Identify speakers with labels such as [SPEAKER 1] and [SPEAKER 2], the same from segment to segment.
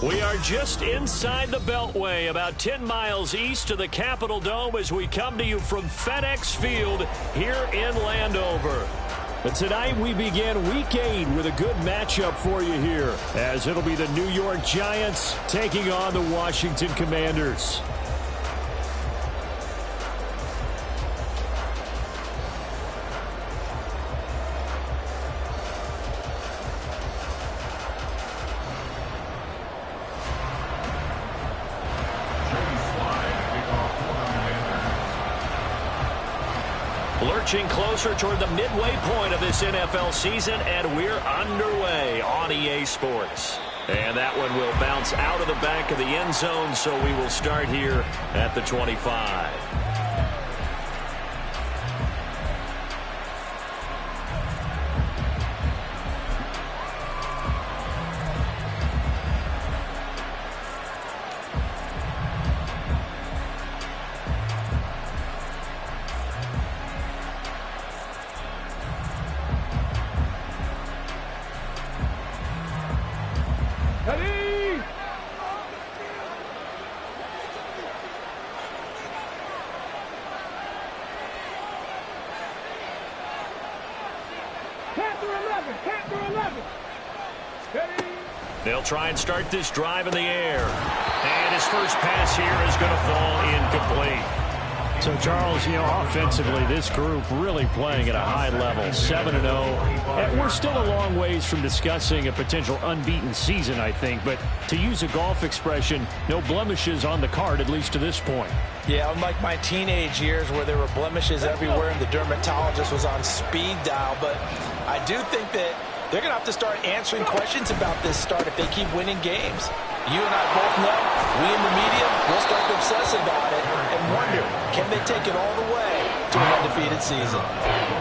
[SPEAKER 1] We are just inside the Beltway, about 10 miles east of the Capitol Dome as we come to you from FedEx Field here in Landover. But tonight we begin Week 8 with a good matchup for you here, as it'll be the New York Giants taking on the Washington Commanders. Lurching closer toward the midway point of this NFL season, and we're underway on EA Sports. And that one will bounce out of the back of the end zone, so we will start here at the 25. They'll try and start this drive in the air. And his first pass here is going to fall incomplete. So, Charles, offensively, this group really playing at a high level, 7-0. And we're still a long ways from discussing a potential unbeaten season, I think. But to use a golf expression, no blemishes on the card, at least to this point.
[SPEAKER 2] Yeah, unlike my teenage years where there were blemishes everywhere and the dermatologist was on speed dial. But I do think that they're going to have to start answering questions about this start if they keep winning games. You and I both know, we in the media, will start to obsess about it and wonder, can they take it all the way to an undefeated season?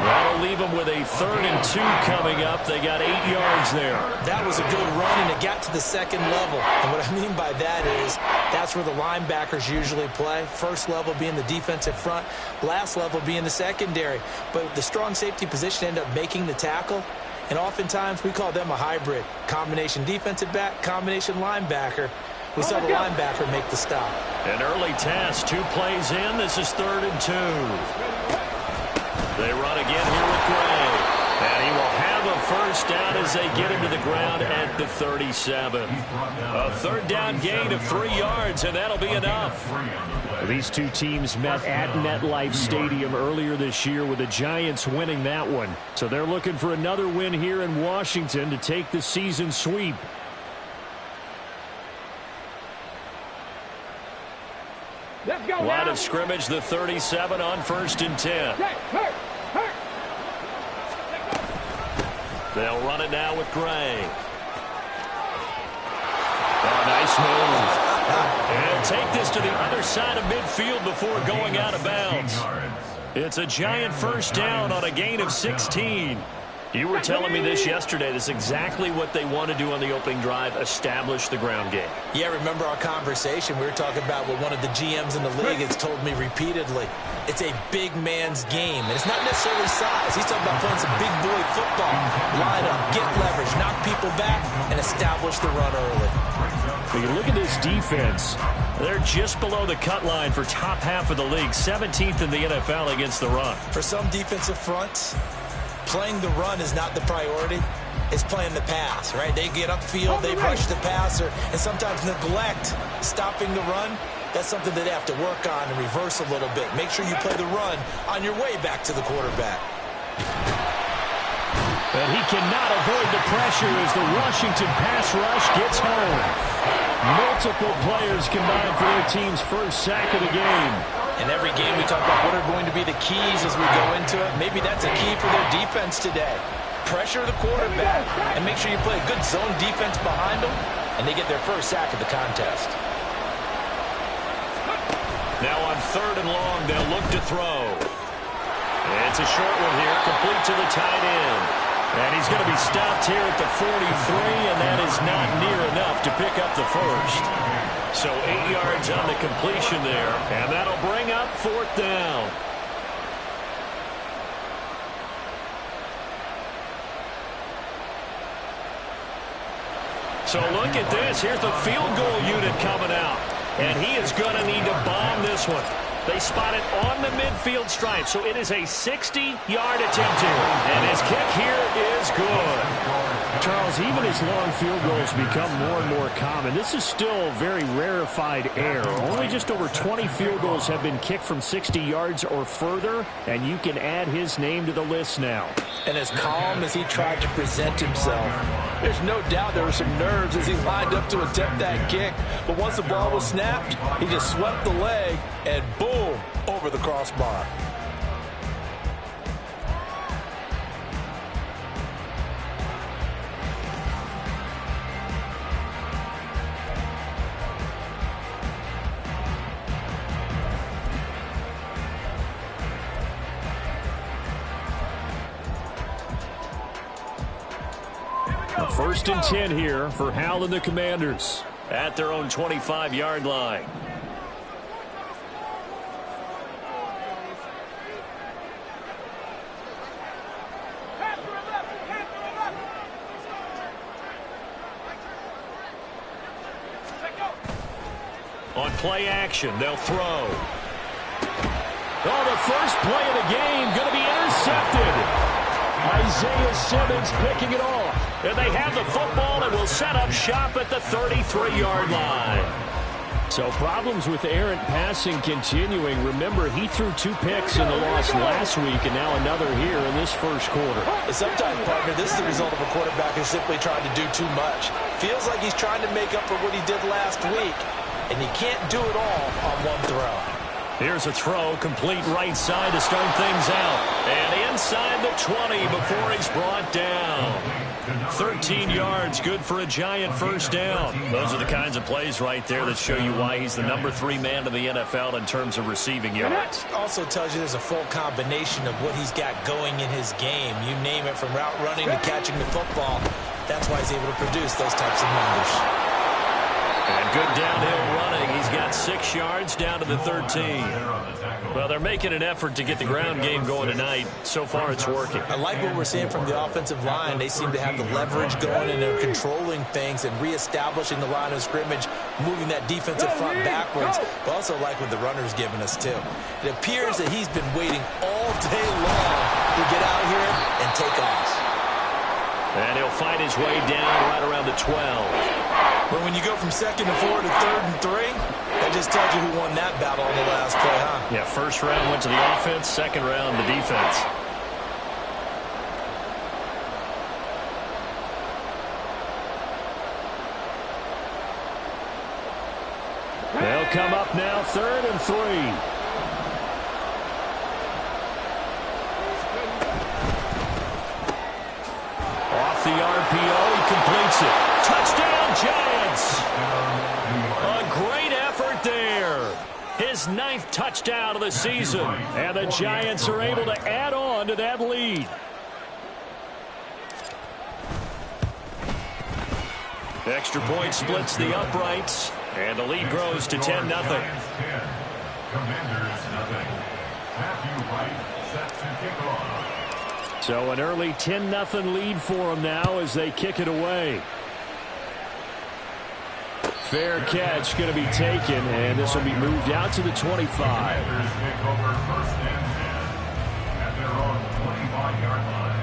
[SPEAKER 1] That'll leave them with a 3rd and 2 coming up. They got 8 yards there.
[SPEAKER 2] That was a good run, and it got to the second level. And what I mean by that is that's where the linebackers usually play. First level being the defensive front, last level being the secondary. But the strong safety position ended up making the tackle. And oftentimes, we call them a hybrid. Combination defensive back, combination linebacker. We saw the linebacker make the stop.
[SPEAKER 1] An early test, 2 plays in. This is 3rd and 2. They run again here with Gray. And he will have a first down as they get into the ground at the 37. A 3rd down gain of 3 yards, and that'll be enough.
[SPEAKER 3] These two teams met at MetLife Stadium earlier this year, with the Giants winning that one. So they're looking for another win here in Washington to take the season sweep.
[SPEAKER 1] Line of scrimmage, the 37 on 1st and 10. They'll run it now with Gray. Oh, nice move. And take this to the other side of midfield before going out of bounds. It's a Giant first down on a gain of 16. You were telling me this yesterday. This is exactly what they want to do on the opening drive, establish the ground game.
[SPEAKER 2] Yeah, remember our conversation. We were talking about what one of the GMs in the league has told me repeatedly. It's a big man's game, and it's not necessarily size. He's talking about playing some big boy football. Line up, get leverage, knock people back, and establish the run early.
[SPEAKER 3] When you look at this defense,
[SPEAKER 1] they're just below the cut line for top half of the league, 17th in the NFL against the run.
[SPEAKER 2] For some defensive fronts, playing the run is not the priority. It's playing the pass, right? They get upfield, they rush the passer, and sometimes neglect stopping the run. That's something that they have to work on and reverse a little bit. Make sure you play the run on your way back to the quarterback.
[SPEAKER 3] But he cannot avoid the pressure as the Washington pass rush gets home. Multiple players combined for their team's first sack of the game.
[SPEAKER 2] In every game we talk about what are going to be the keys as we go into it. Maybe that's a key for their defense today. Pressure the quarterback and make sure you play a good zone defense behind them, and they get their first sack of the contest.
[SPEAKER 1] Now on 3rd and long, they'll look to throw. It's a short one here, complete to the tight end. And he's going to be stopped here at the 43, and that is not near enough to pick up the first. So 8 yards on the completion there, and that'll bring up 4th down. So look at this. Here's the field goal unit coming out. And he is going to need to bomb this one. They spot it on the midfield stripe, so it is a 60-yard attempt here. And his kick here is good.
[SPEAKER 3] Charles, even as long field goals become more and more common, this is still very rarefied air. Only just over 20 field goals have been kicked from 60 yards or further, and you can add his name to the list now.
[SPEAKER 2] And as calm as he tried to present himself, there's no doubt there were some nerves as he lined up to attempt that kick. But once the ball was snapped, he just swept the leg and boom, over the crossbar.
[SPEAKER 3] First and 10 here for Hal and the Commanders.
[SPEAKER 1] At their own 25-yard line. On play action, they'll throw.
[SPEAKER 3] Oh, the first play of the game going to be intercepted. Isaiah Simmons picking it off.
[SPEAKER 1] And they have the football and will set up shop at the 33-yard line.
[SPEAKER 3] So problems with errant passing continuing. Remember, he threw 2 picks in the loss last week and now another here in this first quarter.
[SPEAKER 2] And sometimes, partner, this is the result of a quarterback who's simply trying to do too much. Feels like he's trying to make up for what he did last week, and he can't do it all on one throw.
[SPEAKER 1] Here's a throw, complete right side to start things out. And inside the 20 before he's brought down. 13 yards, good for a Giant first down. Those are the kinds of plays right there that show you why he's the number 3 man in the NFL in terms of receiving yards.
[SPEAKER 2] Also tells you there's a full combination of what he's got going in his game. You name it, from route running to catching the football. That's why he's able to produce those types of numbers.
[SPEAKER 1] And good downhill running. He's got 6 yards down to the 13. Well, they're making an effort to get the ground game going tonight. So far, it's working.
[SPEAKER 2] I like what we're seeing from the offensive line. They seem to have the leverage going, and they're controlling things and reestablishing the line of scrimmage, moving that defensive front backwards. But also like what the runner's giving us, too. It appears that he's been waiting all day long to get out here and take off.
[SPEAKER 1] And he'll find his way down right around the 12.
[SPEAKER 2] But when you go from 2nd and 4 to 3rd and 3, that just tells you who won that battle on the last play, huh?
[SPEAKER 1] Yeah, first round went to the offense, second round the defense.
[SPEAKER 3] They'll come up now, 3rd and 3.
[SPEAKER 1] The RPO, he completes it. Touchdown, Giants! A great effort there. His 9th touchdown of the season.
[SPEAKER 3] And the Giants are able to add on to that lead.
[SPEAKER 1] Extra point splits the uprights. And the lead grows to 10-0.
[SPEAKER 4] Commanders nothing. Matthew Wright set to kick off.
[SPEAKER 3] So an early 10-0 lead for them now as they kick it away. Fair catch going to be taken, and this will be moved out to the 25.
[SPEAKER 4] Commanders pick over 1st and 10 at their own 25-yard line.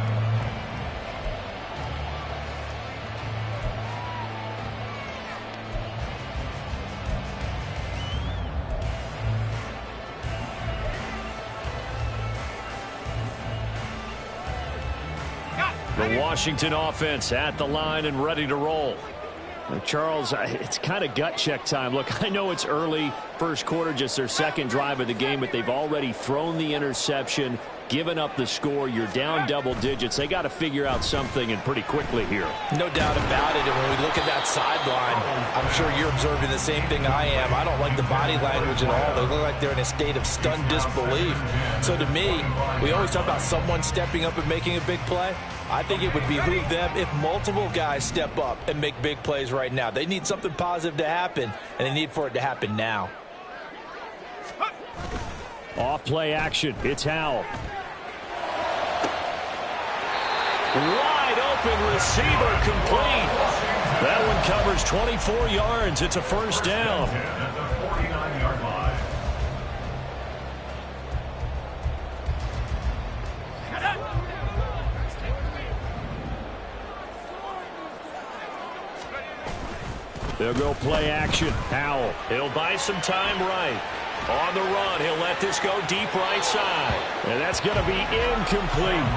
[SPEAKER 1] The Washington offense at the line and ready to roll.
[SPEAKER 3] Charles, it's kind of gut check time. Look, I know it's early, first quarter, just their 2nd drive of the game, but they've already thrown the interception, given up the score. You're down double digits. They got to figure out something, and pretty quickly here.
[SPEAKER 2] No doubt about it. And when we look at that sideline, I'm sure you're observing the same thing I am. I don't like the body language at all. They look like they're in a state of stunned disbelief. So to me, we always talk about someone stepping up and making a big play. I think it would behoove them if multiple guys step up and make big plays right now. They need something positive to happen, and they need for it to happen now.
[SPEAKER 3] Off play action. It's Howell.
[SPEAKER 1] Wide open receiver complete. That one covers 24 yards. It's a first down.
[SPEAKER 4] At the 49-yard line.
[SPEAKER 1] They'll go play action. Howell. He'll buy some time right. On the run, he'll let this go deep right side. And that's going to be incomplete.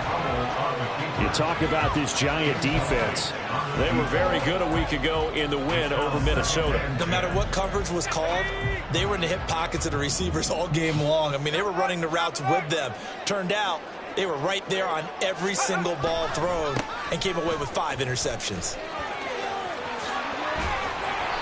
[SPEAKER 1] You talk about this Giant defense. They were very good a week ago in the win over Minnesota.
[SPEAKER 2] No matter what coverage was called, they were in the hip pockets of the receivers all game long. I mean, they were running the routes with them. Turned out they were right there on every single ball thrown and came away with 5 interceptions.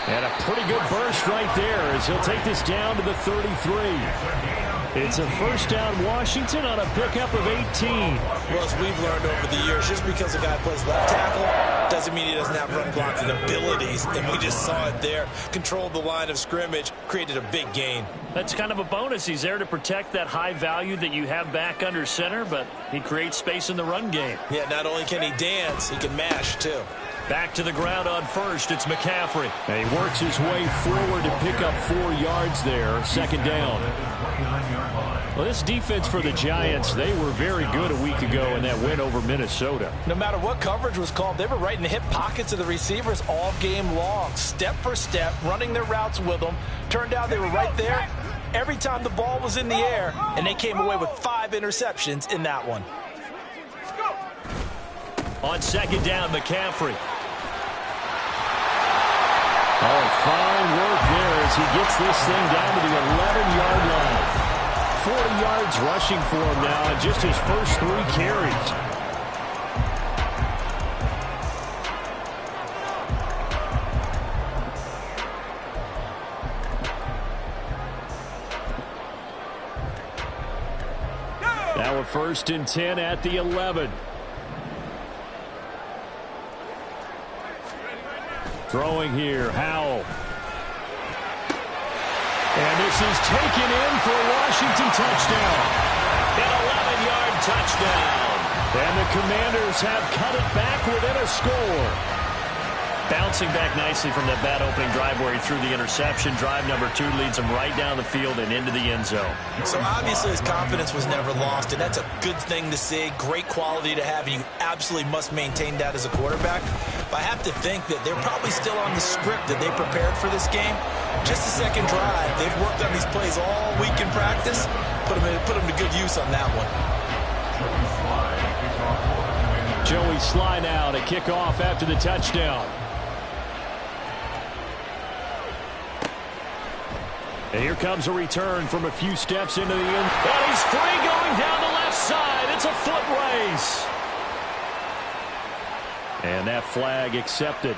[SPEAKER 3] And a pretty good burst right there as he'll take this down to the 33. It's a first down Washington on a pickup of 18.
[SPEAKER 2] Well, as we've learned over the years, just because a guy plays left tackle doesn't mean he doesn't have run blocking abilities. And we just saw it there. Controlled the line of scrimmage, created a big gain.
[SPEAKER 1] That's kind of a bonus. He's there to protect that high value that you have back under center, but he creates space in the run game.
[SPEAKER 2] Yeah, not only can he dance, he can mash too.
[SPEAKER 1] Back to the ground on first. It's McCaffrey.
[SPEAKER 3] And he works his way forward to pick up 4 yards there. Second down. Well, this defense for the Giants, they were very good a week ago in that win over Minnesota.
[SPEAKER 2] No matter what coverage was called, they were right in the hip pockets of the receivers all game long. Step for step, running their routes with them. Turned out they were right there every time the ball was in the air, and they came away with 5 interceptions in that one.
[SPEAKER 1] On second down, McCaffrey.
[SPEAKER 3] Oh, fine work there as he gets this thing down to the 11-yard line. 40 yards rushing for him now in just his first 3 carries. Now a 1st and 10 at the 11. Throwing here, Howell. And this is taken in for a Washington touchdown.
[SPEAKER 1] An 11-yard touchdown.
[SPEAKER 3] And the Commanders have cut it back within a score.
[SPEAKER 1] Bouncing back nicely from that bad opening drive where he threw the interception. Drive number 2 leads him right down the field and into the end zone.
[SPEAKER 2] So obviously his confidence was never lost, and that's a good thing to see. Great quality to have, and you absolutely must maintain that as a quarterback. But I have to think that they're probably still on the script that they prepared for this game. Just the second drive. They've worked on these plays all week in practice. Put them to good use on that one.
[SPEAKER 3] Joey Sly now to kick off after the touchdown. And here comes a return from a few steps into the end.
[SPEAKER 1] And he's free going down the left side. It's a foot race.
[SPEAKER 3] And that flag accepted.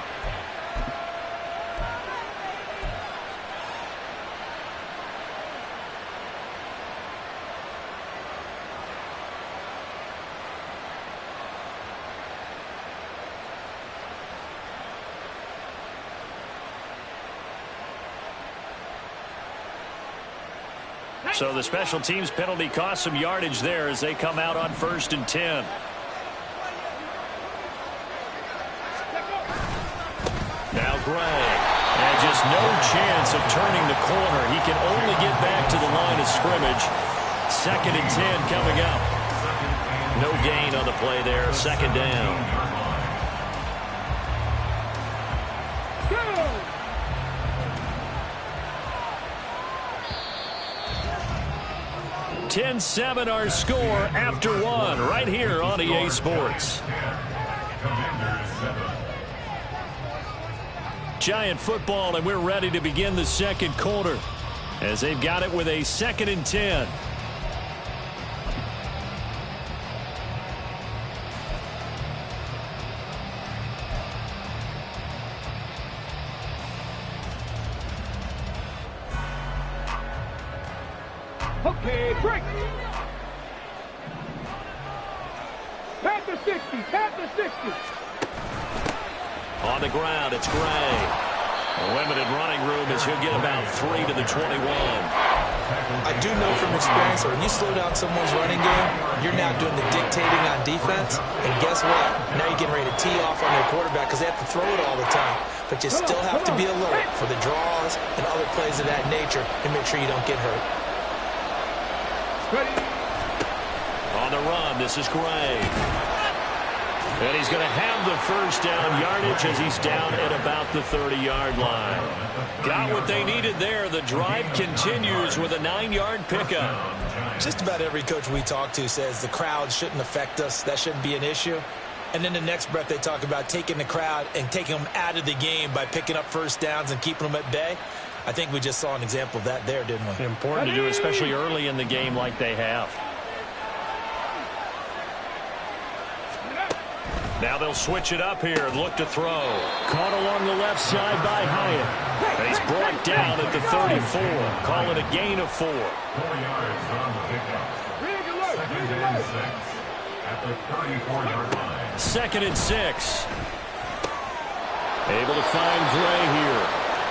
[SPEAKER 1] So the special teams penalty cost some yardage there as they come out on 1st and 10. Now Gray. And just no chance of turning the corner. He can only get back to the line of scrimmage. 2nd and 10 coming up. No gain on the play there. 2nd down. 10-7 our score after 1 right here on EA Sports. Giant football, and we're ready to begin the second quarter as they've got it with a 2nd and 10.
[SPEAKER 5] Okay, break. Pat the 60, pat the 60.
[SPEAKER 1] On the ground, it's Gray. A limited running room as he'll get about 3 to the 21.
[SPEAKER 2] I do know from experience that when you slow down someone's running game, you're now doing the dictating on defense. And guess what? Now you're getting ready to tee off on their quarterback because they have to throw it all the time. But you still have to be alert for the draws and other plays of that nature and make sure you don't get hurt.
[SPEAKER 1] On the run, this is Gray. And he's going to have the first down yardage as he's down at about the 30-yard line. Got what they needed there. The drive continues with a 9-yard pickup.
[SPEAKER 2] Just about every coach we talk to says the crowd shouldn't affect us. That shouldn't be an issue. And then the next breath they talk about taking the crowd and taking them out of the game by picking up first downs and keeping them at bay. I think we just saw an example of that there, didn't we?
[SPEAKER 1] Important to do, especially early in the game like they have. Now they'll switch it up here and look to throw.
[SPEAKER 3] Caught along the left side by Hyatt.
[SPEAKER 1] And he's brought down at the 34. Call it a gain of 4.
[SPEAKER 4] 4 yards on the pickup. Second and 6 at the 34-yard line.
[SPEAKER 1] 2nd and 6. Able to find Gray here.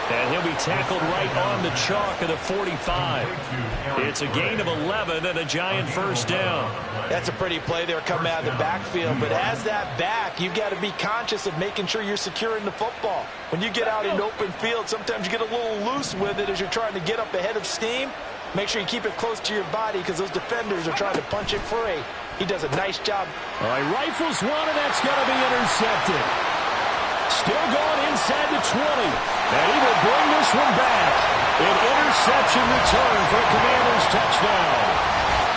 [SPEAKER 1] And he'll be tackled right on the chalk of the 45. It's a gain of 11 and a giant first down.
[SPEAKER 2] That's a pretty play there coming out of the backfield. But as that back, you've got to be conscious of making sure you're securing the football. When you get out in open field, sometimes you get a little loose with it as you're trying to get up ahead of steam. Make sure you keep it close to your body because those defenders are trying to punch it free. He does a nice job.
[SPEAKER 3] All right, rifles one, and that's going to be intercepted. Still going inside the 20. And he will bring this one back. An interception return for a Commanders touchdown.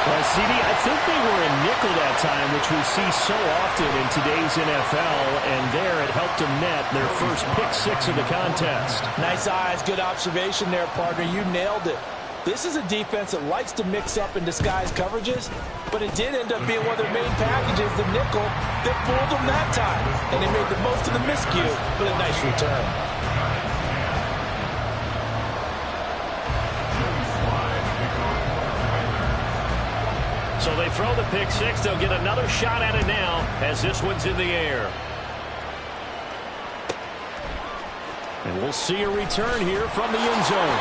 [SPEAKER 3] Well, CD, I think they were in nickel that time, which we see so often in today's NFL. And there it helped them net their first pick-6 of the contest.
[SPEAKER 2] Nice eyes, good observation there, partner. You nailed it. This is a defense that likes to mix up and disguise coverages, but it did end up being one of their main packages, the nickel, that fooled them that time. And they made the most of the miscue with a nice return.
[SPEAKER 1] So they throw the pick-6. They'll get another shot at it now as this one's in the air.
[SPEAKER 3] And we'll see a return here from the end zone.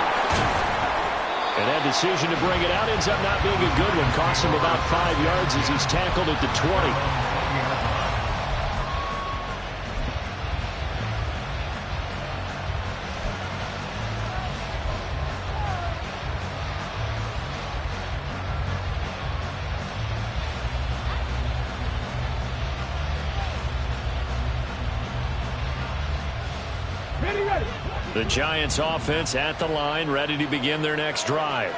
[SPEAKER 3] And that decision to bring it out ends up not being a good one. Costs him about 5 yards as he's tackled at the 20.
[SPEAKER 1] The Giants offense at the line, ready to begin their next drive.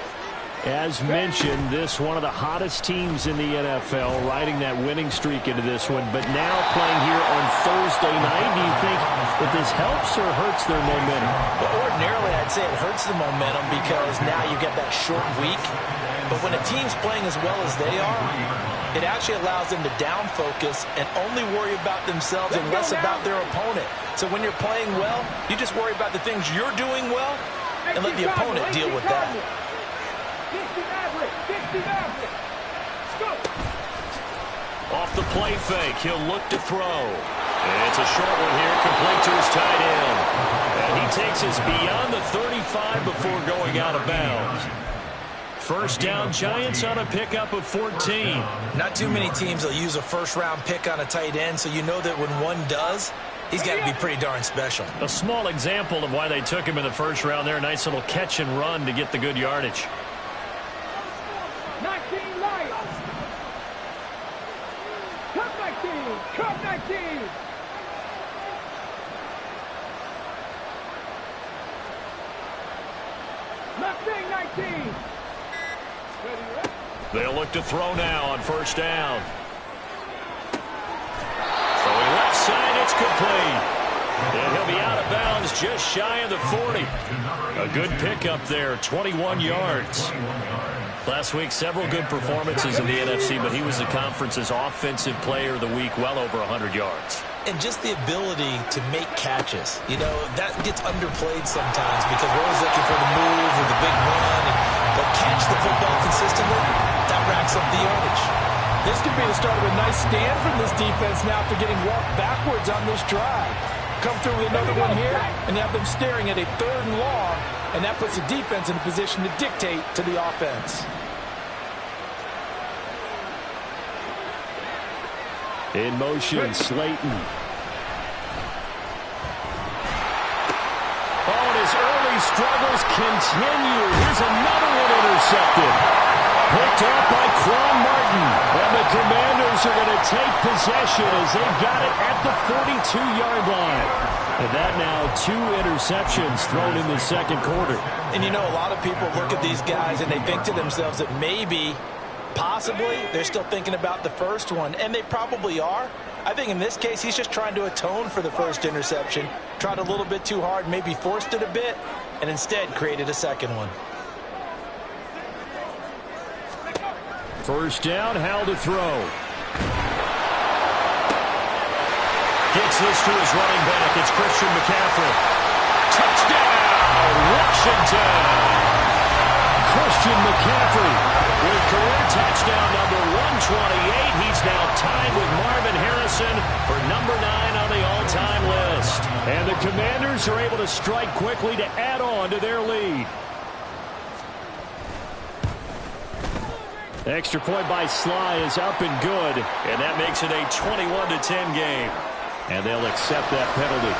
[SPEAKER 3] As mentioned, this one of the hottest teams in the NFL, riding that winning streak into this one, but now playing here on Thursday night. Do you think that this helps or hurts their momentum?
[SPEAKER 2] Well, ordinarily, I'd say it hurts the momentum because now you get that short week. But when a team's playing as well as they are, it actually allows them to down focus and only worry about themselves and less about their opponent. So when you're playing well, you just worry about the things you're doing well and let the opponent deal with that.
[SPEAKER 1] Off the play fake, he'll look to throw. And it's a short one here, complete to his tight end. And he takes us beyond the 35 before going out of bounds. First down, Giants on a pickup of 14.
[SPEAKER 2] Not too many teams will use a first-round pick on a tight end, so you know that when one does, he's got to be pretty darn special.
[SPEAKER 1] A small example of why they took him in the first round there. Nice little catch and run to get the good yardage.
[SPEAKER 5] 19 Lions. Cut 19. Cut 19. Mustang 19.
[SPEAKER 1] They'll look to throw now on first down. Throwing left side, it's complete. And he'll be out of bounds just shy of the 40. A good pickup there, 21 yards. Last week, several good performances in the NFC, but he was the conference's offensive player of the week, well over 100 yards.
[SPEAKER 2] And just the ability to make catches. You know, that gets underplayed sometimes because we're always looking for the move or the big run. But catch the football consistently, that racks up the yardage. This could be the start of a nice stand from this defense now after getting walked backwards on this drive. Come through with another one here and have them staring at a 3rd and long and that puts the defense in a position to dictate to the offense.
[SPEAKER 3] In motion, Slayton. Oh, and his early struggles continue. Here's another one intercepted. Picked up by Quan Martin. And the Commanders are going to take possession as they've got it at the 42-yard line. And that now 2 interceptions thrown in the second quarter.
[SPEAKER 2] And you know, a lot of people look at these guys and they think to themselves that maybe, possibly, they're still thinking about the first one. And they probably are. I think in this case, he's just trying to atone for the first interception. Tried a little bit too hard, maybe forced it a bit, and instead created a second one.
[SPEAKER 3] First down, Howell to throw.
[SPEAKER 1] Gets this to his running back. It's Christian McCaffrey. Touchdown, Washington.
[SPEAKER 3] Christian McCaffrey
[SPEAKER 1] With career touchdown number 128, he's now tied with Marvin Harrison for number 9 on the all-time list.
[SPEAKER 3] And the Commanders are able to strike quickly to add on to their lead. Extra point by Sly is up and good.
[SPEAKER 1] And that makes it a 21-10 game.
[SPEAKER 3] And they'll accept that penalty.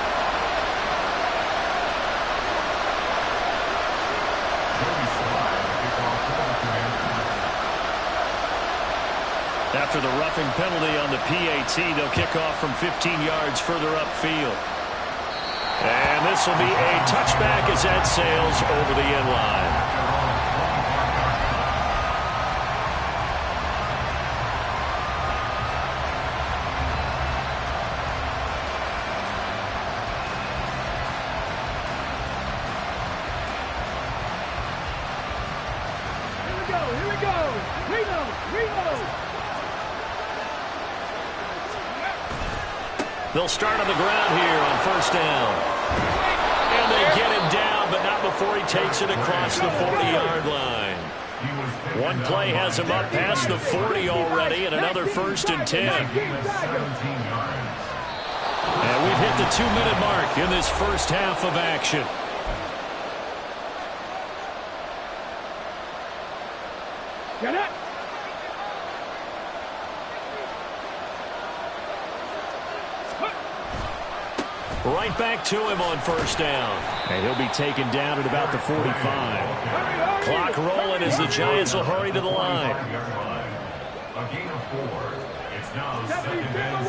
[SPEAKER 1] After the roughing penalty on the PAT, they'll kick off from 15 yards further upfield. And this will be a touchback as that sails over the end line.
[SPEAKER 5] Here we go. Reno.
[SPEAKER 1] They'll start on the ground here on first down. And they get him down, but not before he takes it across the 40-yard line. One play has him up past the 40 already, and another first and 10. And we've hit the 2-minute mark in this first half of action.
[SPEAKER 5] Get it.
[SPEAKER 1] Right back to him on first down.
[SPEAKER 3] And he'll be taken down at about the 45.
[SPEAKER 1] Clock rolling as the Giants will hurry to the line.
[SPEAKER 4] A gain of 4. It's now 2nd and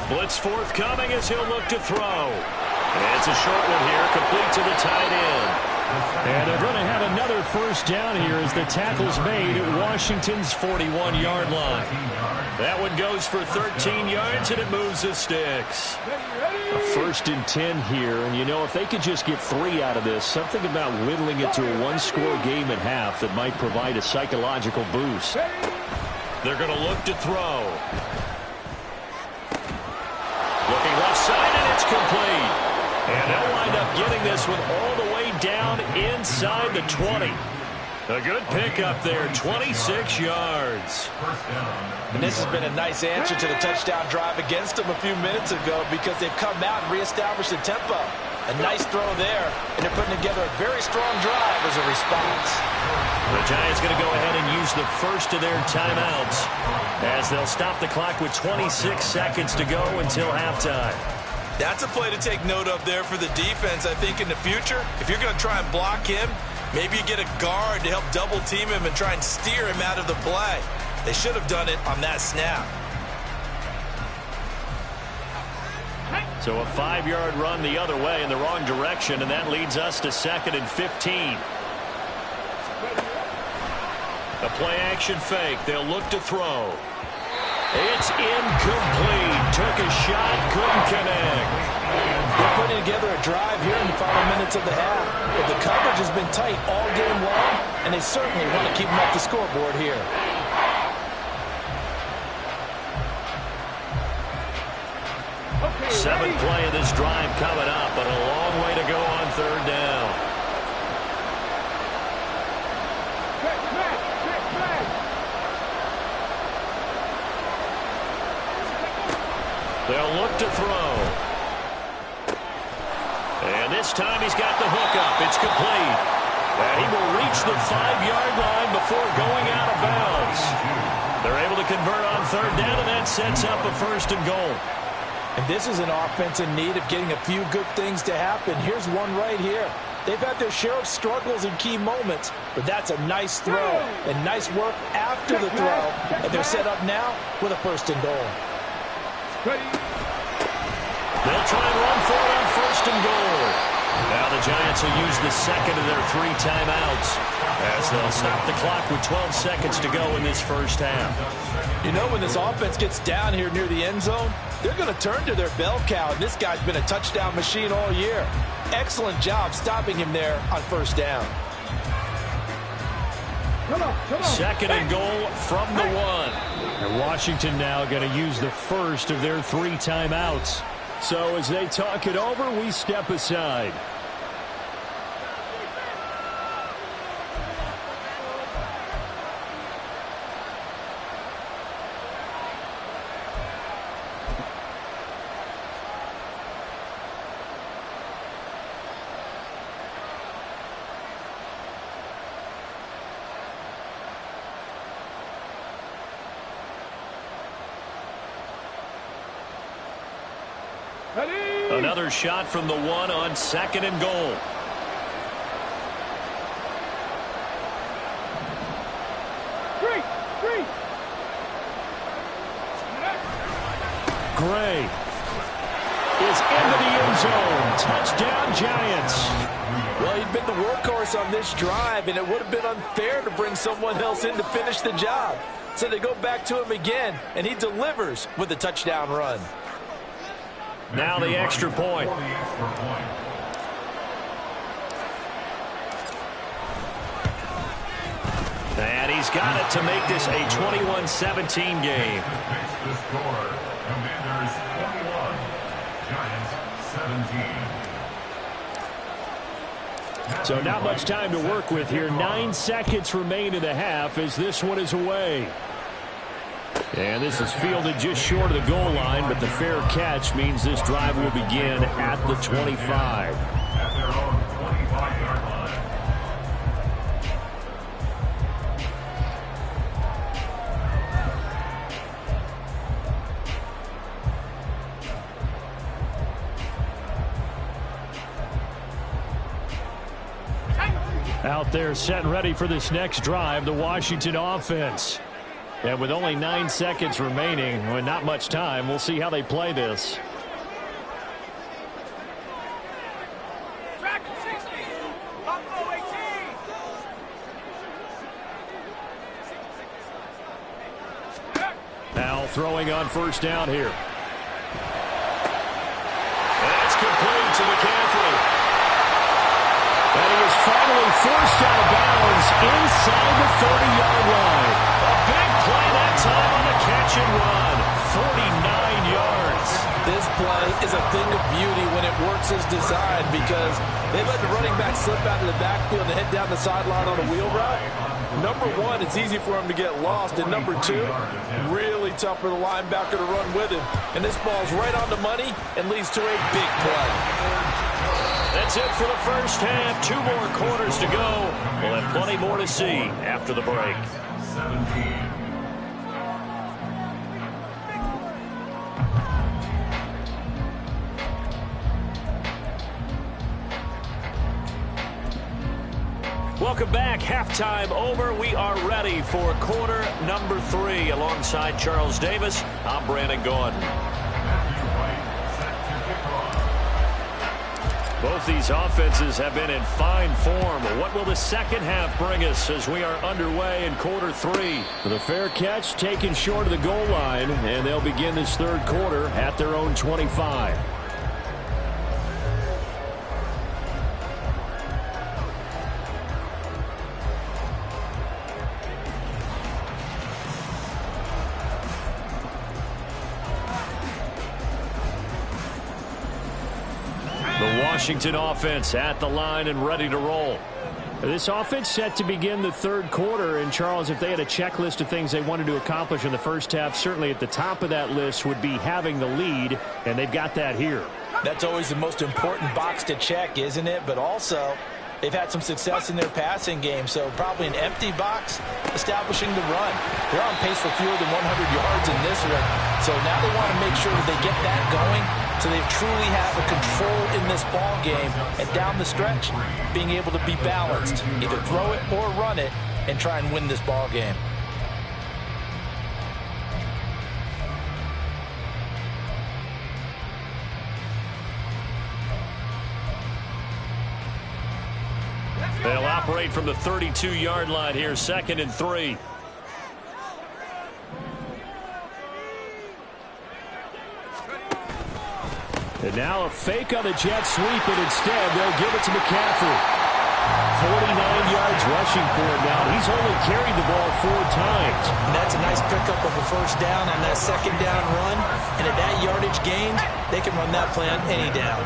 [SPEAKER 4] 6.
[SPEAKER 1] Blitz forthcoming as he'll look to throw. And it's a short one here, complete to the tight end.
[SPEAKER 3] And they're going to have another first down here as the tackle's made at Washington's 41-yard line.
[SPEAKER 1] That one goes for 13 yards, and it moves the sticks.
[SPEAKER 3] A 1st and 10 here, and you know, if they could just get 3 out of this, something about whittling it to a 1-score game at half that might provide a psychological boost.
[SPEAKER 1] They're going to look to throw. Looking left side, and it's complete. And they'll wind up getting this one all the way down inside the 20. A good pickup there, 26 yards.
[SPEAKER 2] And this has been a nice answer to the touchdown drive against them a few minutes ago because they've come out and reestablished the tempo. A nice throw there, and they're putting together a very strong drive as a response.
[SPEAKER 1] The Giants going to go ahead and use the first of their timeouts as they'll stop the clock with 26 seconds to go until halftime.
[SPEAKER 2] That's a play to take note of there for the defense. I think in the future, if you're going to try and block him, maybe you get a guard to help double team him and try and steer him out of the play. They should have done it on that snap.
[SPEAKER 1] So a 5-yard run the other way in the wrong direction, and that leads us to 2nd and 15. A play action fake. They'll look to throw. It's incomplete. Took a shot, couldn't connect.
[SPEAKER 2] They're putting together a drive here in the final minutes of the half. But the coverage has been tight all game long, and they certainly want to keep them off the scoreboard here.
[SPEAKER 1] Seventh play of this drive coming up, but a long way to go on 3rd down. They'll look this time he's got the hook up. It's complete. And he will reach the 5-yard line before going out of bounds. They're able to convert on third down, and that sets up a 1st and goal.
[SPEAKER 2] And this is an offense in need of getting a few good things to happen. Here's one right here. They've had their share of struggles in key moments, but that's a nice throw and nice work after the throw. And they're set up now with a 1st and goal.
[SPEAKER 1] They'll try and run for it on 1st and goal. Now the Giants will use the second of their 3 timeouts as they'll stop the clock with 12 seconds to go in this first half.
[SPEAKER 2] You know, when this offense gets down here near the end zone, they're going to turn to their bell cow, and this guy's been a touchdown machine all year. Excellent job stopping him there on 1st down.
[SPEAKER 5] Come on.
[SPEAKER 1] 2nd and goal from the 1.
[SPEAKER 3] And Washington now going to use the first of their 3 timeouts. So as they talk it over, we step aside.
[SPEAKER 1] Another shot from the 1 on 2nd and goal.
[SPEAKER 3] Gray is into the end zone. Touchdown, Giants.
[SPEAKER 2] Well, he'd been the workhorse on this drive, and it would have been unfair to bring someone else in to finish the job. So they go back to him again, and he delivers with a touchdown run.
[SPEAKER 1] Now the extra point. And he's got it to make this a 21-17 game.
[SPEAKER 4] The score, Commanders 21, Giants 17.
[SPEAKER 3] So not much time to work with here. 9 seconds remain in the half as this one is away. And this is fielded just short of the goal line, but the fair catch means this drive will begin at the 25.
[SPEAKER 4] At their own 25-yard line.
[SPEAKER 3] Out there set and ready for this next drive, the Washington offense. And with only 9 seconds remaining, and not much time, we'll see how they play this.
[SPEAKER 5] Track 60. Buffalo 18.
[SPEAKER 3] Now throwing on 1st down here.
[SPEAKER 1] That's complete to McCaffrey.
[SPEAKER 3] And he is finally forced out of bounds inside the 30-yard line.
[SPEAKER 1] A big play that time on the catch and run. 49 yards.
[SPEAKER 2] This play is a thing of beauty when it works as designed because they let the running back slip out of the backfield and head down the sideline on a wheel route. Number 1, it's easy for him to get lost. And number 2, really tough for the linebacker to run with him. And this ball's right on the money and leads to a big play.
[SPEAKER 1] That's it for the first half. 2 more quarters to go. We'll have plenty more to see after the break.
[SPEAKER 4] 17.
[SPEAKER 1] Welcome back. Halftime over. We are ready for quarter number 3. Alongside Charles Davis, I'm Brandon Gaudin. Both these offenses have been in fine form. What will the second half bring us as we are underway in quarter 3?
[SPEAKER 3] The fair catch taken short of the goal line, and they'll begin this 3rd quarter at their own 25. Washington offense at the line and ready to roll. This offense set to begin the 3rd quarter. And, Charles, if they had a checklist of things they wanted to accomplish in the first half, certainly at the top of that list would be having the lead, and they've got that here.
[SPEAKER 2] That's always the most important box to check, isn't it? But also, they've had some success in their passing game, so probably an empty box establishing the run. They're on pace for fewer than 100 yards in this one, so now they want to make sure that they get that going so they truly have a control in this ball game, and down the stretch, being able to be balanced, either throw it or run it, and try and win this ball game.
[SPEAKER 1] They'll operate from the 32-yard line here, 2nd and 3.
[SPEAKER 3] And now a fake on the jet sweep, and instead they'll give it to McCaffrey. 49 yards rushing for him now. He's only carried the ball 4 times.
[SPEAKER 2] And that's a nice pickup of a first down on that 2nd down run. And at that yardage gained, they can run that play on any down.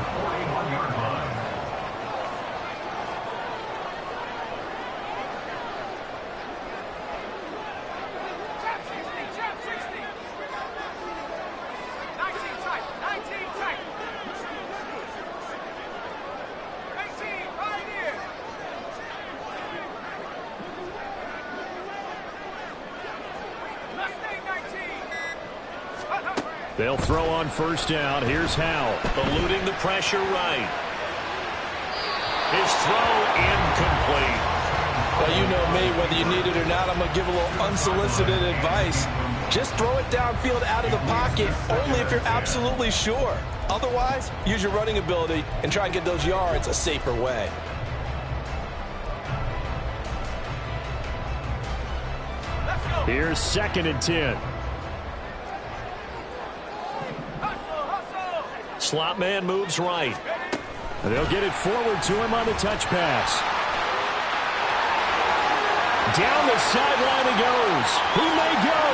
[SPEAKER 3] They'll throw on first down. Here's Howell.
[SPEAKER 1] Eluding the pressure right. His throw incomplete.
[SPEAKER 2] Well, you know me, whether you need it or not, I'm going to give a little unsolicited advice. Just throw it downfield out of the pocket, only if you're absolutely sure. Otherwise, use your running ability and try and get those yards a safer way.
[SPEAKER 3] Here's 2nd and 10.
[SPEAKER 1] Slot man moves right.
[SPEAKER 3] And they'll get it forward to him on the touch pass. Down the sideline he goes. He may go.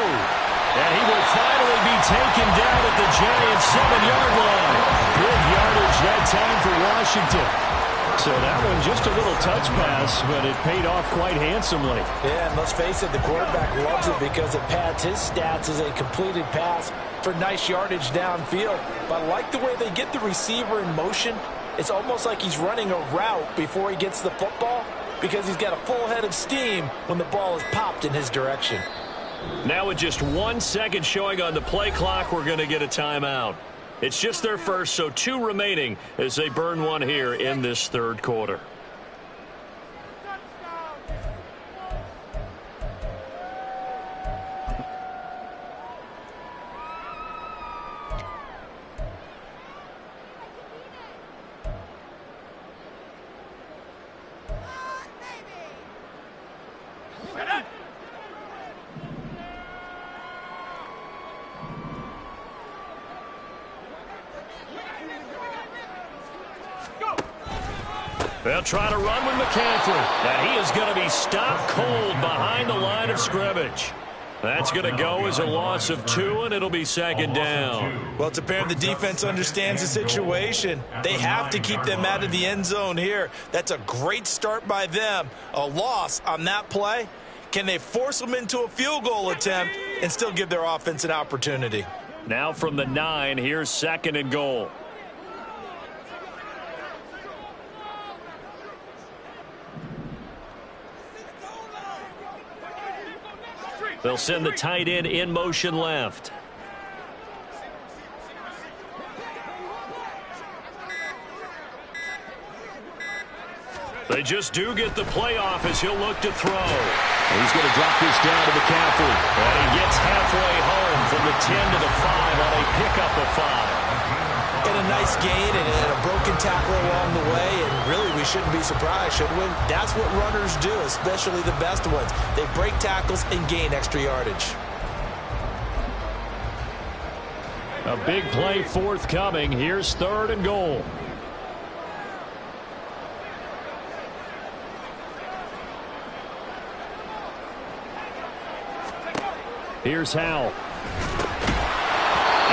[SPEAKER 3] And he will finally be taken down at the Giants' 7-yard line. Good yardage that time for Washington. So that one just a little touch pass, but it paid off quite handsomely.
[SPEAKER 2] Yeah, and let's face it, the quarterback loves it because it pads his stats as a completed pass for nice yardage downfield. But I like the way they get the receiver in motion. It's almost like he's running a route before he gets the football because he's got a full head of steam when the ball is popped in his direction.
[SPEAKER 1] Now with just 1 second showing on the play clock, we're going to get a timeout. It's just their first, so 2 remaining as they burn one here in this 3rd quarter. They'll try to run with McCaffrey. And he is going to be stopped cold behind the line of scrimmage. That's going to go as a loss of 2, and it'll be 2nd down.
[SPEAKER 2] Well, it's apparent the defense understands the situation. They have to keep them out of the end zone here. That's a great start by them. A loss on that play. Can they force them into a field goal attempt and still give their offense an opportunity?
[SPEAKER 1] Now from the 9, here's 2nd and goal. They'll send the tight end in motion left. They just do get the play off as he'll look to throw.
[SPEAKER 3] He's going to drop this down to McCaffrey.
[SPEAKER 1] And he gets halfway home from the 10 to the 5 on a pickup of 5.
[SPEAKER 2] And a nice gain and a broken tackle along the way, and really we shouldn't be surprised, should we? That's what runners do, especially the best ones. They break tackles and gain extra yardage.
[SPEAKER 3] A big play forthcoming. Here's 3rd and goal. Here's Howell.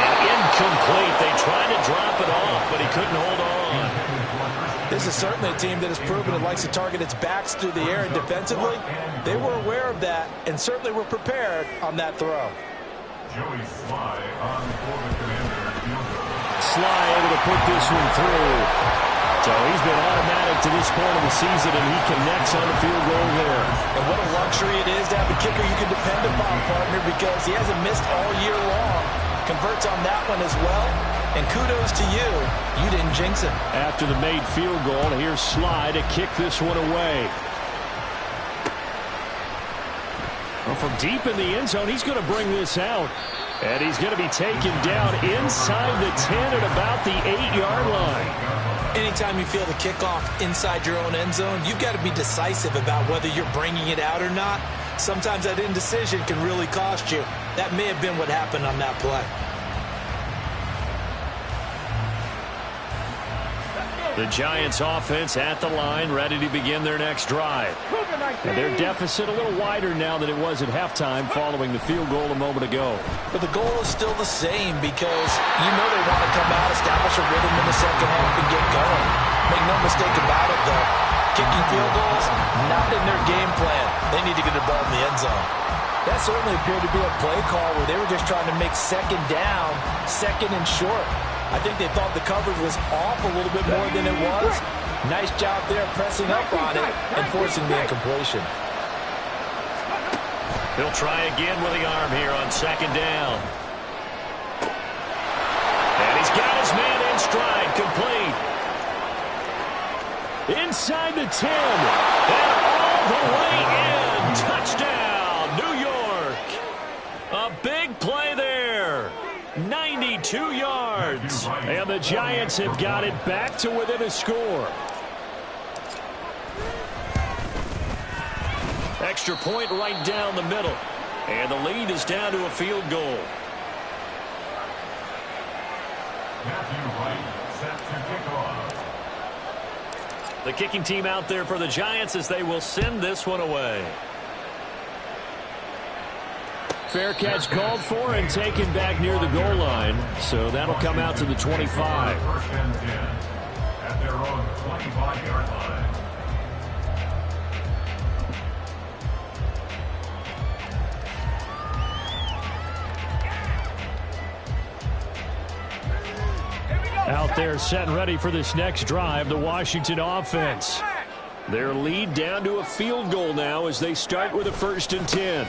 [SPEAKER 1] And incomplete. They tried to drop it off, but he couldn't hold on.
[SPEAKER 2] This is certainly a team that has proven it likes to target its backs through the air, and defensively, they were aware of that and certainly were prepared on that throw.
[SPEAKER 4] Joey Sly on for the Commander.
[SPEAKER 3] Sly able to put this one through. So he's been automatic to this point of the season, and he connects on the field goal there.
[SPEAKER 2] And what a luxury it is to have a kicker you can depend upon, partner, because he hasn't missed all year long. Converts on that one as well. And kudos to you. You didn't jinx him.
[SPEAKER 3] After the made field goal, here's Sly to kick this one away. Well, from deep in the end zone, he's going to bring this out. And he's going to be taken down inside the 10 at about the 8-yard line.
[SPEAKER 2] Anytime you feel the kickoff inside your own end zone, you've got to be decisive about whether you're bringing it out or not. Sometimes that indecision can really cost you. That may have been what happened on that play.
[SPEAKER 3] The Giants offense at the line, ready to begin their next drive. And their deficit a little wider now than it was at halftime following the field goal a moment ago.
[SPEAKER 2] But the goal is still the same because you know they want to come out, establish a rhythm in the second half, and get going. Make no mistake about it, though. Kicking field goals, not in their game plan. They need to get the ball in the end zone. That certainly appeared to be a play call where they were just trying to make second down, second and short. I think they thought the coverage was off a little bit more than it was. Nice job there pressing up on it and forcing the incompletion.
[SPEAKER 1] He'll try again with the arm here on second down. And he's got his man in stride, complete. Inside the 10. And all the way in. Touchdown, New York. A big play there. 92 yards. And the Giants have got it back to within a score. Extra point right down the middle. And the lead is down to a field goal.
[SPEAKER 4] Matthew Wright set to kick off.
[SPEAKER 1] The kicking team out there for the Giants as they will send this one away.
[SPEAKER 3] Fair catch called for and taken back near the goal line. So that'll come out to the 25.
[SPEAKER 4] First and 10 at their own 25-yard line.
[SPEAKER 3] Out there set and ready for this next drive, the Washington offense. Their lead down to a field goal now as they start with a 1st and 10.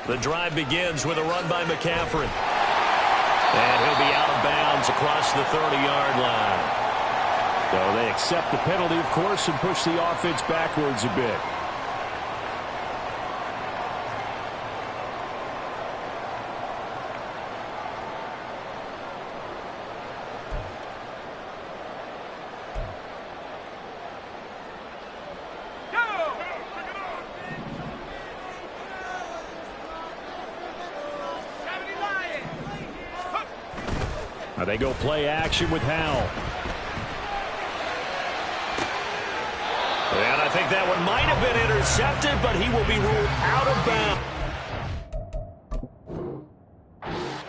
[SPEAKER 1] The drive begins with a run by McCaffrey. And he'll be out of bounds across the 30-yard line.
[SPEAKER 3] So they accept the penalty, of course, and push the offense backwards a bit. They go play action with Howell.
[SPEAKER 1] And I think that one might have been intercepted, but he will be ruled out of bounds.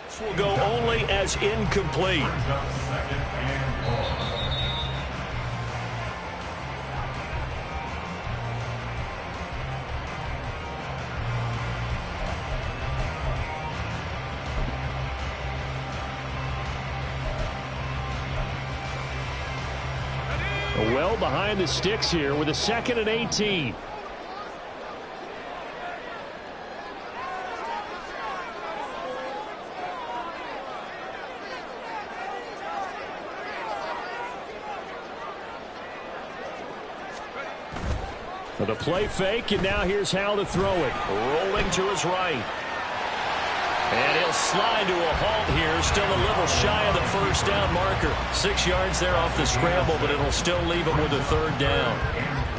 [SPEAKER 1] This will go only as incomplete.
[SPEAKER 4] Second and goal.
[SPEAKER 3] Well behind the sticks here with a 2nd and 18. For the play fake, and now here's how to throw it.
[SPEAKER 1] Rolling to his right. And he'll slide to a halt here, still a little shy of the first down marker. 6 yards there off the scramble, but it'll still leave him with a 3rd down.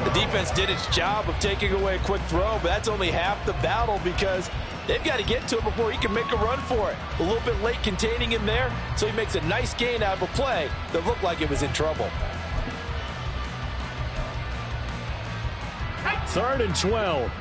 [SPEAKER 2] The defense did its job of taking away a quick throw, but that's only half the battle because they've got to get to him before he can make a run for it. A little bit late containing him there, so he makes a nice gain out of a play that looked like it was in trouble.
[SPEAKER 3] 3rd and 12.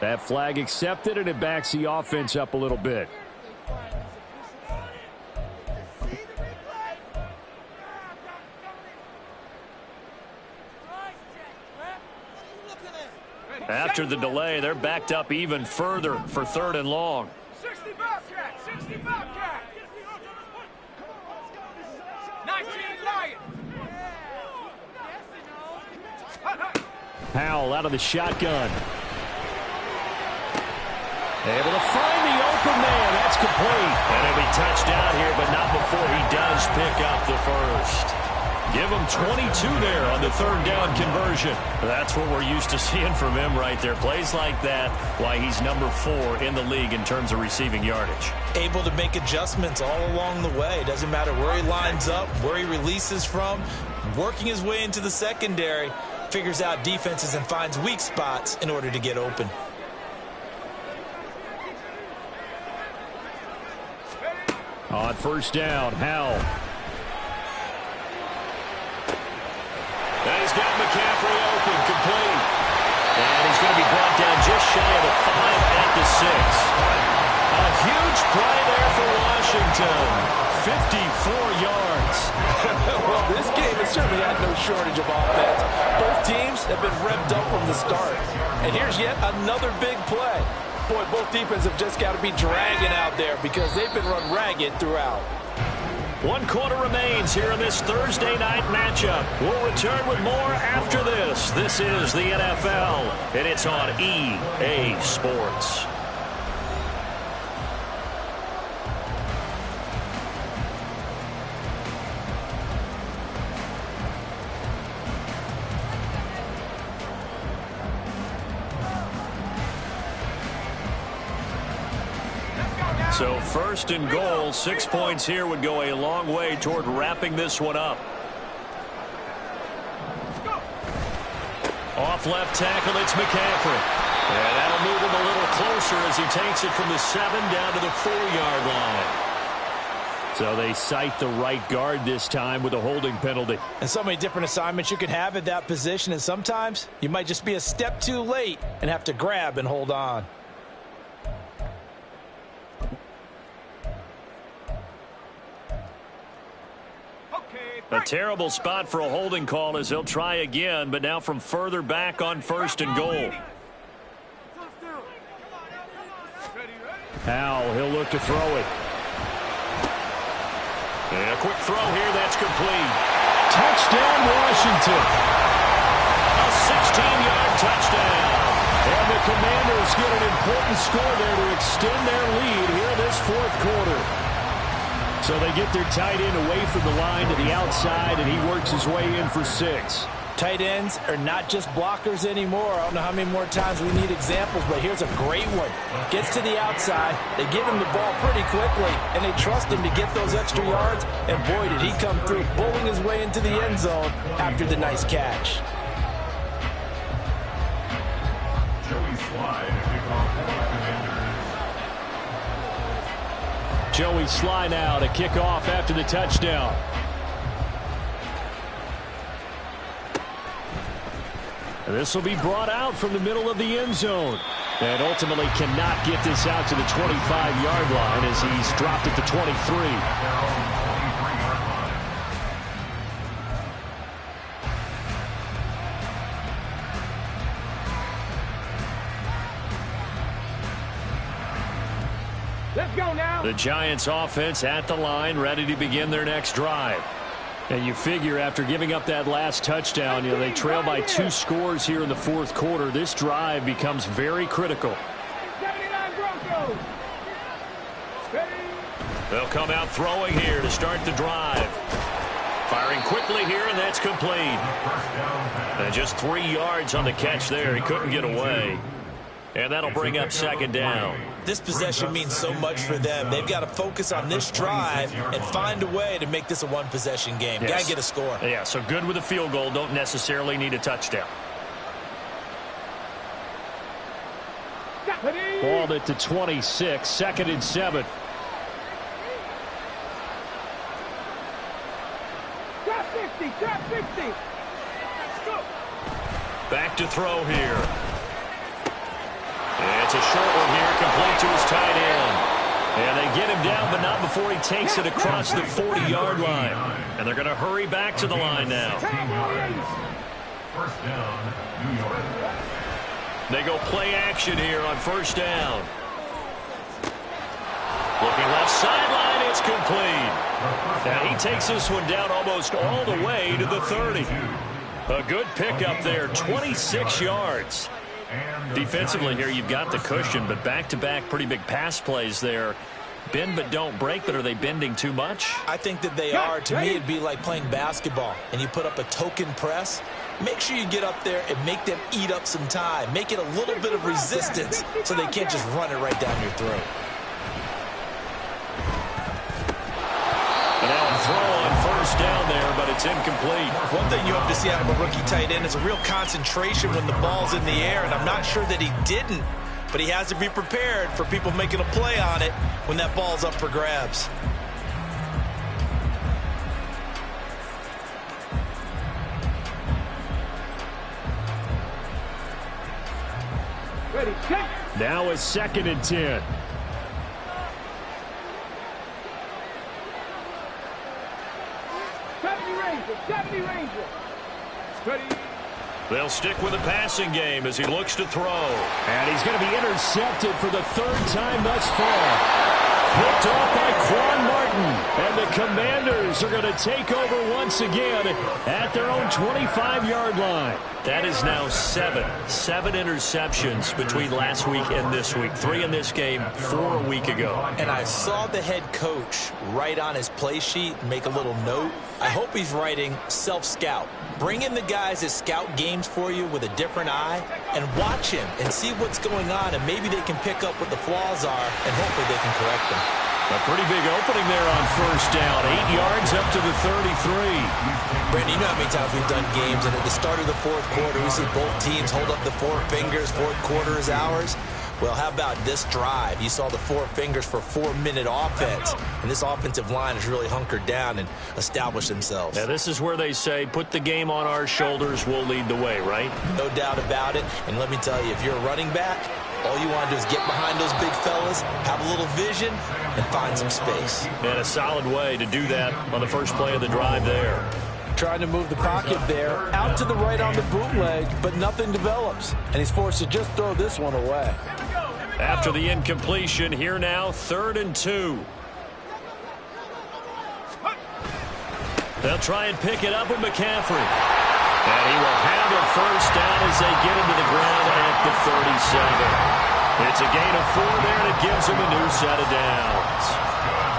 [SPEAKER 3] That flag accepted, and it backs the offense up a little bit.
[SPEAKER 1] After the delay, they're backed up even further for 3rd and long.
[SPEAKER 5] 60 Bobcat, 60 Bobcat. 19 Lion.
[SPEAKER 3] Howell out of the shotgun. Able to find the open man. That's complete.
[SPEAKER 1] And he'll be touchdown here, but not before he does pick up the first. Give him 22 there on the 3rd down conversion. That's what we're used to seeing from him right there. Plays like that, why he's number 4 in the league in terms of receiving yardage.
[SPEAKER 2] Able to make adjustments all along the way. Doesn't matter where he lines up, where he releases from. Working his way into the secondary. Figures out defenses and finds weak spots in order to get open.
[SPEAKER 3] On 1st down, Howell.
[SPEAKER 1] And he's got McCaffrey open, complete. And he's going to be brought down just shy of the 5 at the 6. A huge play there for Washington. 54 yards.
[SPEAKER 6] Well, this game has certainly had no shortage of offense. Both teams have been revved up from the start. And here's yet another big play. Boy, both defenses have just got to be dragging out there because they've been run ragged throughout.
[SPEAKER 1] 1 quarter remains here in this Thursday night matchup. We'll return with more after this. This is the NFL, and it's on EA Sports. So 1st and goal, 6 points here would go a long way toward wrapping this one up. Off left tackle, it's McCaffrey. And that'll move him a little closer as he takes it from the 7 down to the 4-yard line.
[SPEAKER 3] So they cite the right guard this time with a holding penalty.
[SPEAKER 2] And so many different assignments you can have at that position, and sometimes you might just be a step too late and have to grab and hold on.
[SPEAKER 1] A terrible spot for a holding call as he'll try again, but now from further back on 1st and goal.
[SPEAKER 3] Howell, he'll look to throw it.
[SPEAKER 1] And a quick throw here, that's complete.
[SPEAKER 3] Touchdown, Washington.
[SPEAKER 1] A 16-yard touchdown.
[SPEAKER 3] And the Commanders get an important score there to extend their lead here in this 4th quarter. So they get their tight end away from the line to the outside, and he works his way in for 6.
[SPEAKER 2] Tight ends are not just blockers anymore. I don't know how many more times we need examples, but here's a great one. Gets to the outside, they give him the ball pretty quickly, and they trust him to get those extra yards, and boy, did he come through, bowling his way into the end zone after the nice catch.
[SPEAKER 4] Joey Slye to kick off for the Commanders.
[SPEAKER 3] Joey Slye now to kick off after the touchdown. This will be brought out from the middle of the end zone. And ultimately cannot get this out to the 25-yard line as he's dropped at the 23.
[SPEAKER 5] Let's go now.
[SPEAKER 1] The Giants offense at the line, ready to begin their next drive.
[SPEAKER 3] And you figure after giving up that last touchdown, they trail by 2 scores here in the 4th quarter. This drive becomes very critical.
[SPEAKER 5] 79 Broncos.
[SPEAKER 1] They'll come out throwing here to start the drive. Firing quickly here, and that's complete. And just 3 yards on the catch there. He couldn't get away. And that'll bring up 2nd down.
[SPEAKER 2] This possession means so much for them. They've got to focus on this drive and find a way to make this a one-possession game.
[SPEAKER 1] Yes.
[SPEAKER 2] Got to get a score.
[SPEAKER 1] Yeah, so good with a field goal. Don't necessarily need a touchdown.
[SPEAKER 3] Balled at the 26, 2nd and 7.
[SPEAKER 5] Trap 60, trap 60.
[SPEAKER 1] Back to throw here. And It's a short one here, complete to his tight end. And they get him down, but not before he takes it across the 40-yard line. And they're going to hurry back to the line now.
[SPEAKER 4] First down, New York.
[SPEAKER 1] They go play action here on first down. Looking left sideline, it's complete. And he takes this one down almost all the way to the 30. A good pickup there, 26 yards. Defensively here, you've got the cushion, but back-to-back pretty big pass plays there. Bend but don't break, but are they bending too much?
[SPEAKER 2] I think that they are. To me, it'd be like playing basketball, and you put up a token press. Make sure you get up there and make them eat up some time. Make it a little bit of resistance so they can't just run it right down your throat.
[SPEAKER 1] And now a throw on first down there, but it's incomplete.
[SPEAKER 2] One thing you hope to see out of a rookie tight end is a real concentration when the ball's in the air, and I'm not sure that he didn't, but he has to be prepared for people making a play on it when that ball's up for grabs.
[SPEAKER 5] Ready, set.
[SPEAKER 3] Now a 2nd and 10.
[SPEAKER 5] Ranger. Ready.
[SPEAKER 1] They'll stick with the passing game as he looks to throw.
[SPEAKER 3] And he's going to be intercepted for the 3rd time thus far. Picked off by Quan Martin. And the Commanders are going to take over once again at their own 25-yard line.
[SPEAKER 1] That is now 7 interceptions between last week and this week. 3 in this game, 4 a week ago.
[SPEAKER 2] And I saw the head coach write on his play sheet and make a little note. I hope he's writing self-scout. Bring in the guys that scout games for you with a different eye and watch him and see what's going on, and maybe they can pick up what the flaws are, and hopefully they can correct them.
[SPEAKER 1] A pretty big opening there on first down. 8 yards up to the 33.
[SPEAKER 2] Brandon, you know how many times we've done games, and at the start of the 4th quarter, we see both teams hold up the 4 fingers. 4th quarter is ours. Well, how about this drive? You saw the 4 fingers for 4-minute offense, and this offensive line has really hunkered down and established themselves.
[SPEAKER 1] Now, this is where they say, put the game on our shoulders, we'll lead the way, right?
[SPEAKER 2] No doubt about it, and let me tell you, if you're a running back, all you want to do is get behind those big fellas, have a little vision, and find some space.
[SPEAKER 1] And a solid way to do that on the first play of the drive there.
[SPEAKER 6] Trying to move the pocket there, out to the right on the bootleg, but nothing develops, and he's forced to just throw this one away.
[SPEAKER 1] After the incompletion, here now, 3rd and 2. They'll try and pick it up with McCaffrey. And he will handle first down as they get him to the ground at the 37. It's a gain of 4 there, and it gives him a new set of downs.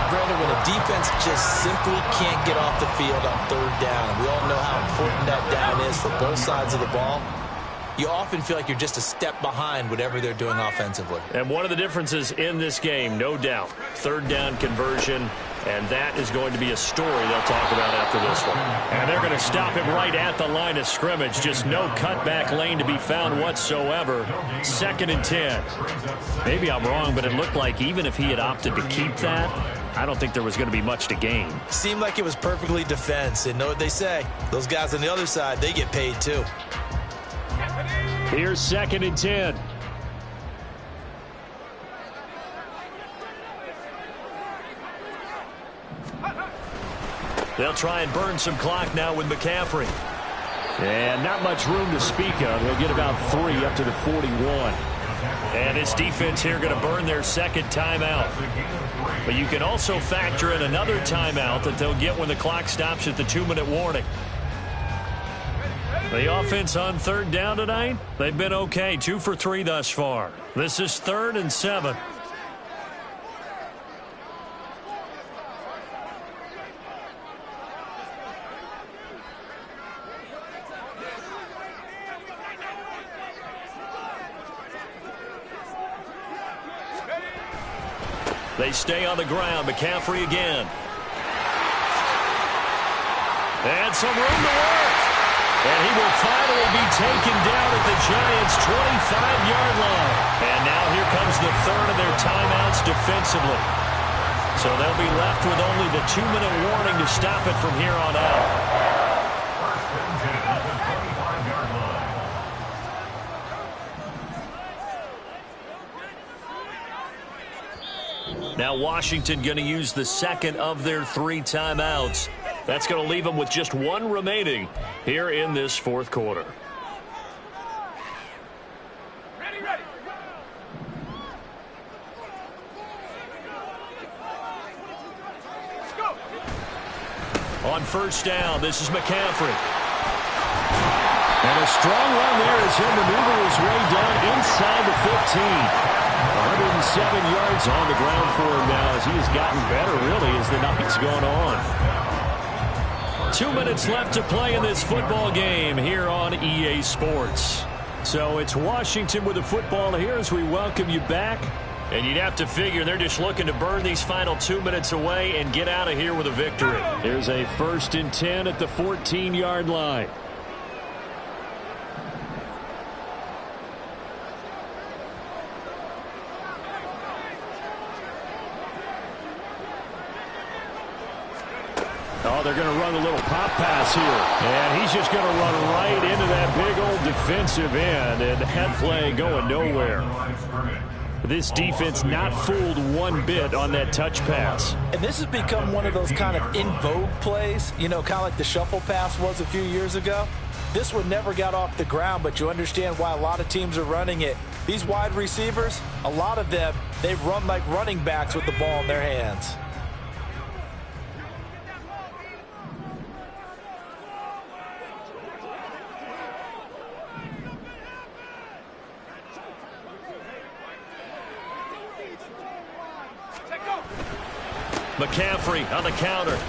[SPEAKER 2] Brandon, when a defense just simply can't get off the field on 3rd down, and we all know how important that down is for both sides of the ball, you often feel like you're just a step behind whatever they're doing offensively.
[SPEAKER 1] And one of the differences in this game, no doubt, 3rd down conversion, and that is going to be a story they'll talk about after this one. And they're going to stop him right at the line of scrimmage. Just no cutback lane to be found whatsoever. 2nd and 10. Maybe I'm wrong, but it looked like even if he had opted to keep that, I don't think there was going to be much to gain.
[SPEAKER 2] Seemed like it was perfectly defense, and know what they say. Those guys on the other side, they get paid too.
[SPEAKER 3] Here's 2nd and 10.
[SPEAKER 1] They'll try and burn some clock now with McCaffrey.
[SPEAKER 3] And not much room to speak of. He'll get about 3 up to the 41.
[SPEAKER 1] And this defense here going to burn their 2nd timeout. But you can also factor in another timeout that they'll get when the clock stops at the 2-minute warning. The offense on 3rd down tonight, they've been okay. 2 for 3 thus far. This is 3rd and 7. They stay on the ground. McCaffrey again. And some room to work. And he will finally be taken down at the Giants' 25-yard line. And now here comes the 3rd of their timeouts defensively. So they'll be left with only the 2-minute warning to stop it from here on out. Now Washington going to use the second of their 3 timeouts. That's going to leave them with just 1 remaining here in this fourth quarter. On first down, this is McCaffrey.
[SPEAKER 3] And a strong run there as he'll maneuver his way down inside the 15. 107 yards on the ground for him now as he has gotten better, really, as the night's gone on.
[SPEAKER 1] 2 minutes left to play in this football game here on EA Sports.
[SPEAKER 3] So it's Washington with the football here as we welcome you back.
[SPEAKER 1] And you'd have to figure they're just looking to burn these final 2 minutes away and get out of here with a victory.
[SPEAKER 3] Here's a 1st and 10 at the 14-yard line. Oh, they're going to run a little pop pass here. And he's just going to run right into that big old defensive end. And that play going nowhere. This defense not fooled one bit on that touch pass.
[SPEAKER 2] And this has become one of those kind of in vogue plays, you know, kind of like the shuffle pass was a few years ago. This one never got off the ground, but you understand why a lot of teams are running it. These wide receivers, a lot of them, they run like running backs with the ball in their hands.
[SPEAKER 1] McCaffrey on the counter.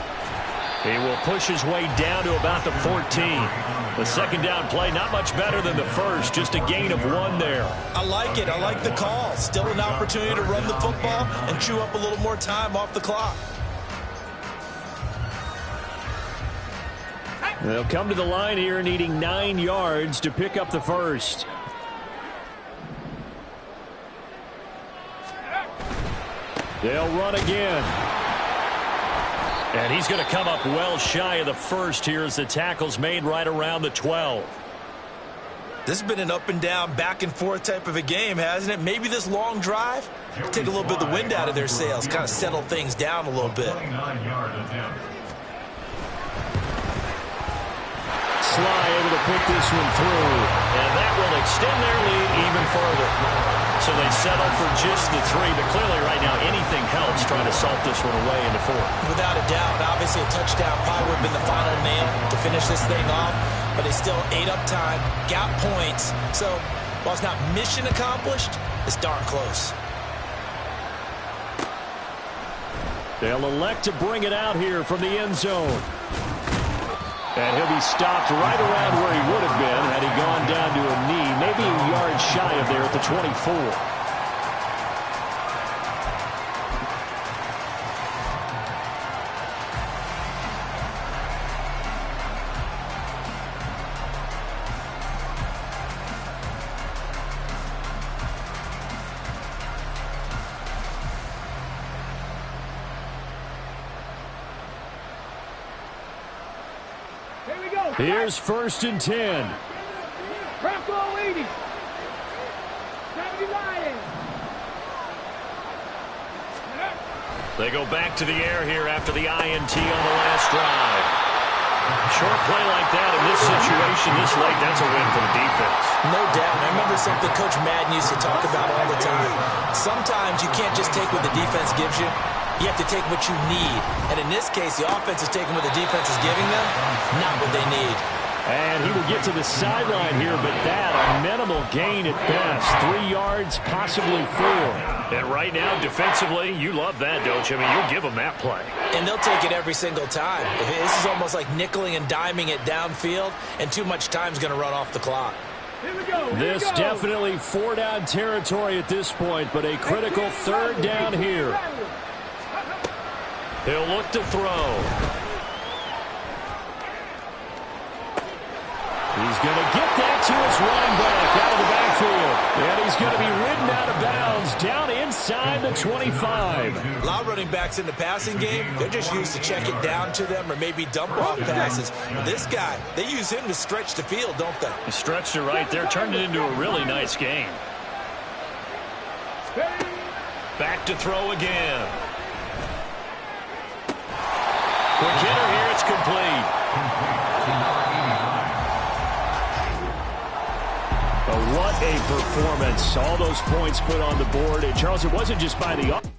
[SPEAKER 1] He will push his way down to about the 14. The second down play, not much better than the first, just a gain of 1 there.
[SPEAKER 2] I like it. I like the call. Still an opportunity to run the football and chew up a little more time off the clock.
[SPEAKER 3] They'll come to the line here needing 9 yards to pick up the first. They'll run again.
[SPEAKER 1] And he's going to come up well shy of the first here as the tackle's made right around the 12.
[SPEAKER 2] This has been an up and down, back and forth type of a game, hasn't it? Maybe this long drive take a little bit of the wind out of their sails, kind of settle things down a little bit.
[SPEAKER 3] Sly able to pick this one through.
[SPEAKER 1] And that will extend their lead even further. So they settle for just the 3, but clearly right now anything helps trying to salt this one away into 4.
[SPEAKER 2] Without a doubt, obviously a touchdown probably would have been the final nail to finish this thing off, but they still ate up time, got points. So while it's not mission accomplished, it's darn close.
[SPEAKER 3] They'll elect to bring it out here from the end zone. And he'll be stopped right around where he would have been had he gone down to a knee, maybe a yard shy of there at the 24. Here's 1st and 10.
[SPEAKER 5] Bronco 80. 79.
[SPEAKER 1] They go back to the air here after the INT on the last drive. Short play like that in this situation this late, that's a win for the defense.
[SPEAKER 2] No doubt. I remember something Coach Madden used to talk about all the time. Sometimes you can't just take what the defense gives you. You have to take what you need. And in this case, the offense is taking what the defense is giving them, not what they need.
[SPEAKER 3] And he will get to the sideline here, but that a minimal gain at best. 3 yards, possibly 4.
[SPEAKER 1] And right now, defensively, you love that, don't you? I mean, you'll give them that play.
[SPEAKER 2] And they'll take it every single time. This is almost like nickeling and diming it downfield, and too much time's going to run off the clock.
[SPEAKER 3] This definitely 4-down territory at this point, but a critical 3rd down here.
[SPEAKER 1] He'll look to throw.
[SPEAKER 3] He's going to get that to his running back out of the backfield. And he's going to be ridden out of bounds down inside the 25.
[SPEAKER 2] A lot of running backs in the passing game, they're just used to check it down to them or maybe dump off passes. But this guy, they use him to stretch the field, don't they?
[SPEAKER 1] He stretched it right there, turned it into a really nice game. Back to throw again. Quick hitter here. It's complete. What a performance. All those points put on the board. And, Charles, it wasn't just by the